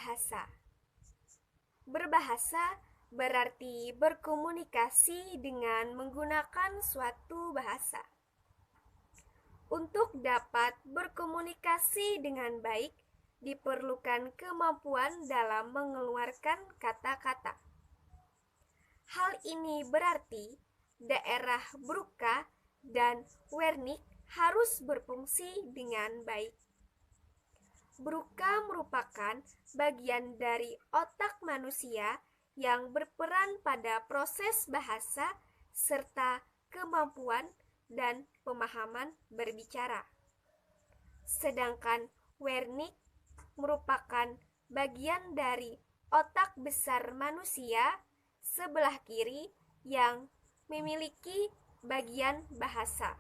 berbahasa. Berbahasa berarti berkomunikasi dengan menggunakan suatu bahasa. Untuk dapat berkomunikasi dengan baik, diperlukan kemampuan dalam mengeluarkan kata-kata. Hal ini berarti daerah Broca dan Wernicke harus berfungsi dengan baik. Broca merupakan bagian dari otak manusia yang berperan pada proses bahasa serta kemampuan dan pemahaman berbicara. Sedangkan Wernicke merupakan bagian dari otak besar manusia sebelah kiri yang memiliki bagian bahasa.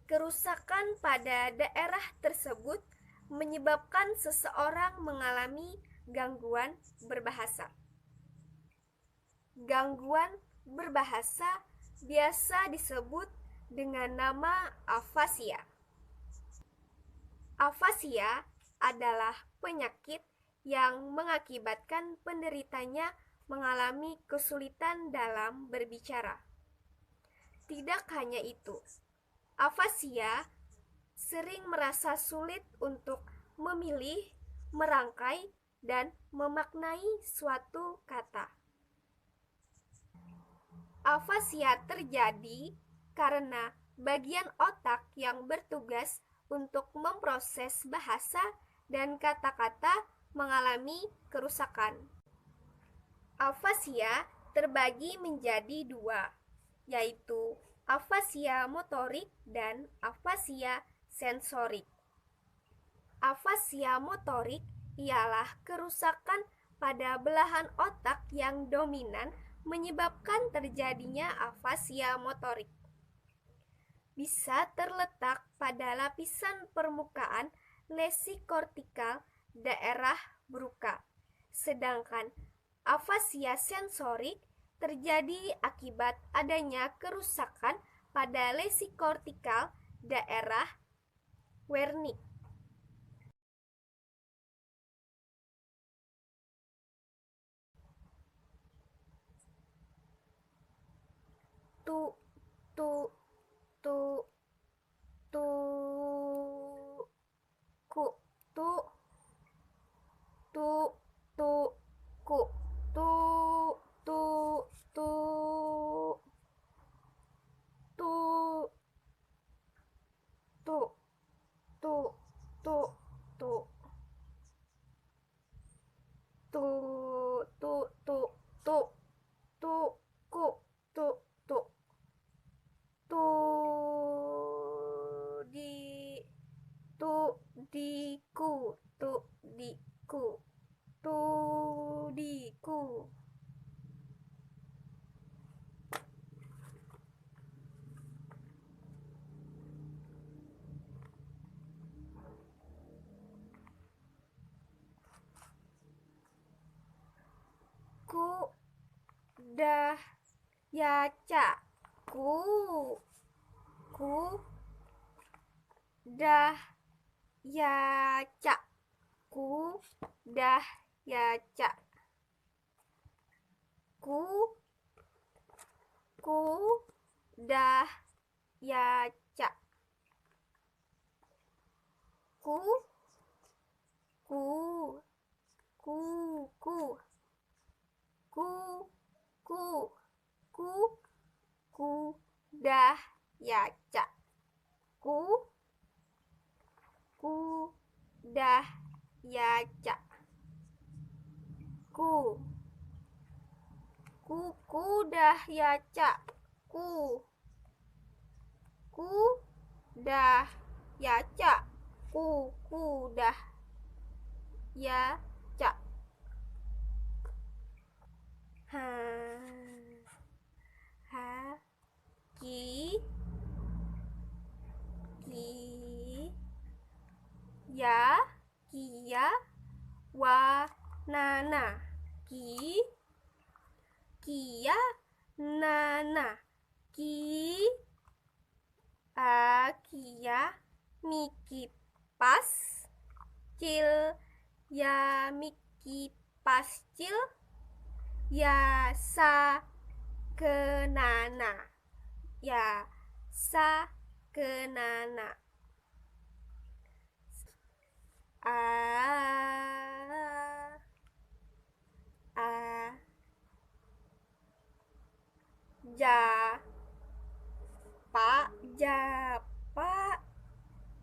Kerusakan pada daerah tersebut menyebabkan seseorang mengalami gangguan berbahasa. Gangguan berbahasa biasa disebut dengan nama afasia. Afasia adalah penyakit yang mengakibatkan penderitanya mengalami kesulitan dalam berbicara. Tidak hanya itu, afasia sering merasa sulit untuk memilih, merangkai, dan memaknai suatu kata. Afasia terjadi karena bagian otak yang bertugas untuk memproses bahasa dan kata-kata mengalami kerusakan. Afasia terbagi menjadi dua, yaitu afasia motorik dan afasia sensorik. Afasia motorik ialah kerusakan pada belahan otak yang dominan menyebabkan terjadinya afasia motorik. Bisa terletak pada lapisan permukaan lesi kortikal daerah Broca, sedangkan afasia sensorik terjadi akibat adanya kerusakan pada lesi kortikal daerah Wernicke. Tu, tu, tu, tu, ku, tu, tu, tu, ku, tu, tu, tu, tu, tu, tu, tu, tu, tu, tu, tu, tu, tu, ku, tu, tu, tu, di, ku, tu, di, ku, tu, di, ku. Ku, dah, ya, ca, ku, dah, ya, ca, ku, dah, ya, ca, ku, dah, ya, ca, ku, dah, ya, ca, ku, dah, ya, ca, ku, dah, ya, ca, ku, dah, ya, ca, ku, dah, ya, ca. Ha, ha, ki, ya, kia, wa, nana, ki, kia, nana, ki, a, kia, miki, pas, cil, ya miki pascil, ya sa kenana, ya sa kenana. A ja pa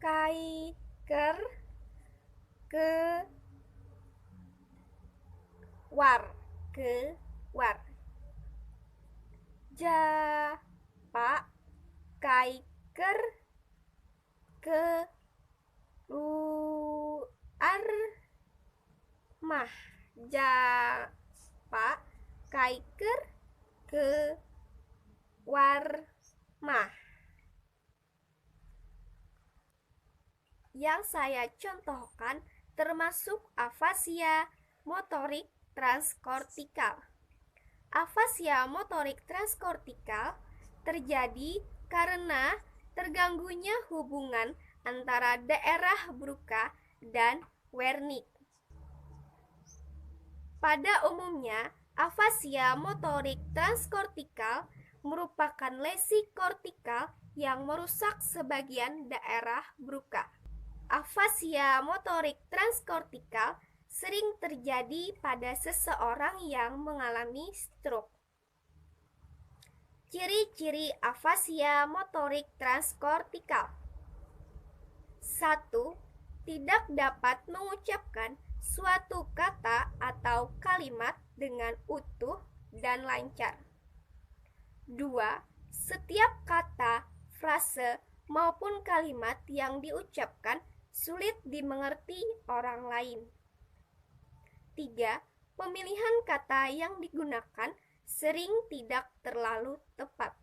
kai ker ke war ja pa kai ker ke luar mah, ja pa kai ker ke war mah. Yang saya contohkan termasuk afasia motorik transkortikal. Afasia motorik transkortikal terjadi karena terganggunya hubungan antara daerah Broca dan Wernicke. Pada umumnya, afasia motorik transkortikal merupakan lesi kortikal yang merusak sebagian daerah Broca. Afasia motorik transkortikal sering terjadi pada seseorang yang mengalami stroke. Ciri-ciri afasia motorik transkortikal. 1. Tidak dapat mengucapkan suatu kata atau kalimat dengan utuh dan lancar. 2. Setiap kata, frase, maupun kalimat yang diucapkan sulit dimengerti orang lain. 3. Pemilihan kata yang digunakan sering tidak terlalu tepat.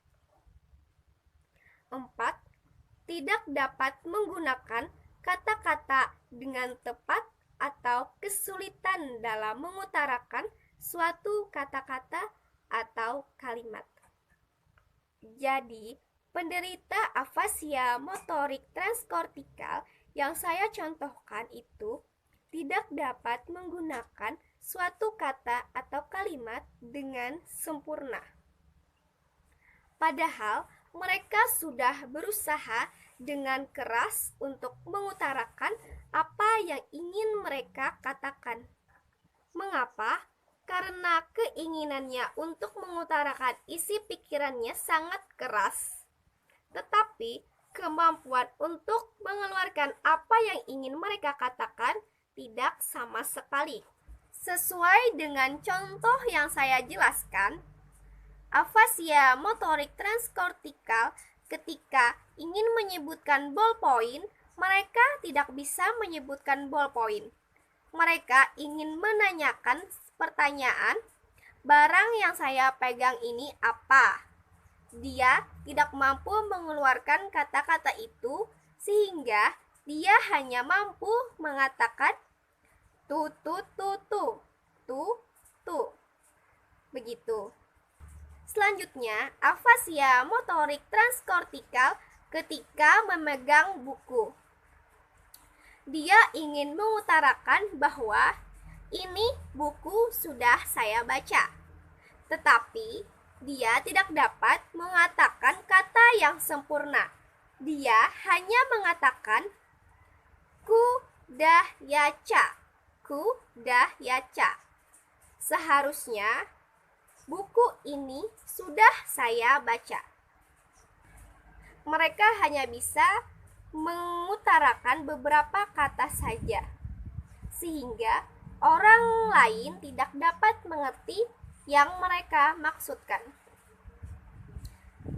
4. Tidak dapat menggunakan kata-kata dengan tepat atau kesulitan dalam mengutarakan suatu kata-kata atau kalimat. Jadi, penderita afasia motorik transkortikal yang saya contohkan itu tidak dapat menggunakan suatu kata atau kalimat dengan sempurna. Padahal mereka sudah berusaha dengan keras untuk mengutarakan apa yang ingin mereka katakan. Mengapa? Karena keinginannya untuk mengutarakan isi pikirannya sangat keras. Tetapi kemampuan untuk mengeluarkan apa yang ingin mereka katakan tidak sama sekali. Sesuai dengan contoh yang saya jelaskan, afasia motorik transkortikal ketika ingin menyebutkan ballpoint, mereka tidak bisa menyebutkan ballpoint. Mereka ingin menanyakan pertanyaan, barang yang saya pegang ini apa? Dia tidak mampu mengeluarkan kata-kata itu sehingga dia hanya mampu mengatakan tu. Begitu. Selanjutnya, afasia motorik transkortikal ketika memegang buku. Dia ingin mengutarakan bahwa ini buku sudah saya baca. Tetapi dia tidak dapat mengatakan kata yang sempurna. Dia hanya mengatakan ku dah yaca. Seharusnya buku ini sudah saya baca. Mereka hanya bisa mengutarakan beberapa kata saja, sehingga orang lain tidak dapat mengerti yang mereka maksudkan.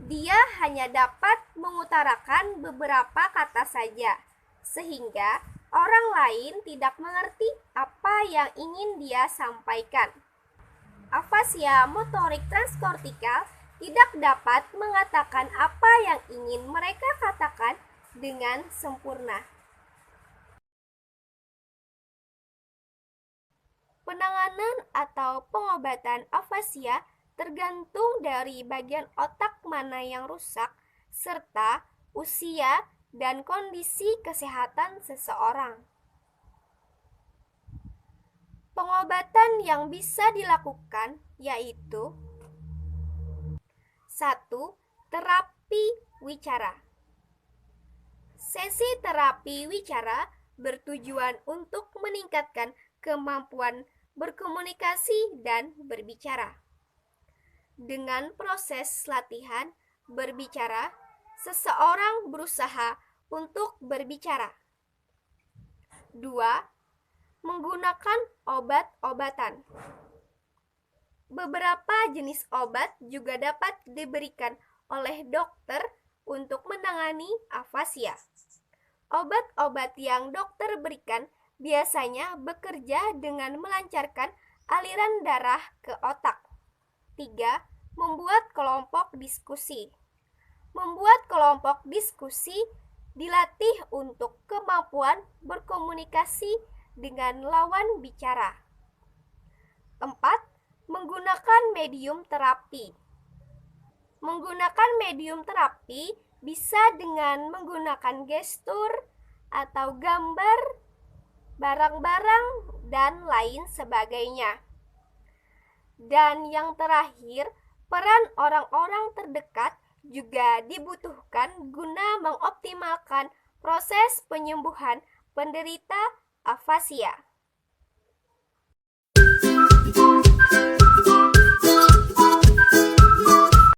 Dia hanya dapat mengutarakan beberapa kata saja, sehingga orang lain tidak mengerti apa yang ingin dia sampaikan. Afasia motorik transkortikal tidak dapat mengatakan apa yang ingin mereka katakan dengan sempurna. Penanganan atau pengobatan afasia tergantung dari bagian otak mana yang rusak, serta usia dan kondisi kesehatan seseorang. Pengobatan yang bisa dilakukan yaitu 1. Terapi wicara. Sesi terapi wicara bertujuan untuk meningkatkan kemampuan berkomunikasi dan berbicara. Dengan proses latihan berbicara, seseorang berusaha untuk berbicara. 2. Menggunakan obat-obatan. Beberapa jenis obat juga dapat diberikan oleh dokter untuk menangani afasia. Obat-obat yang dokter berikan biasanya bekerja dengan melancarkan aliran darah ke otak. 3. Membuat kelompok diskusi. Membuat kelompok diskusi dilatih untuk kemampuan berkomunikasi dengan lawan bicara. 4. Menggunakan medium terapi. Menggunakan medium terapi bisa dengan menggunakan gestur atau gambar, barang-barang, dan lain sebagainya. Dan yang terakhir, peran orang-orang terdekat juga dibutuhkan guna mengoptimalkan proses penyembuhan penderita afasia.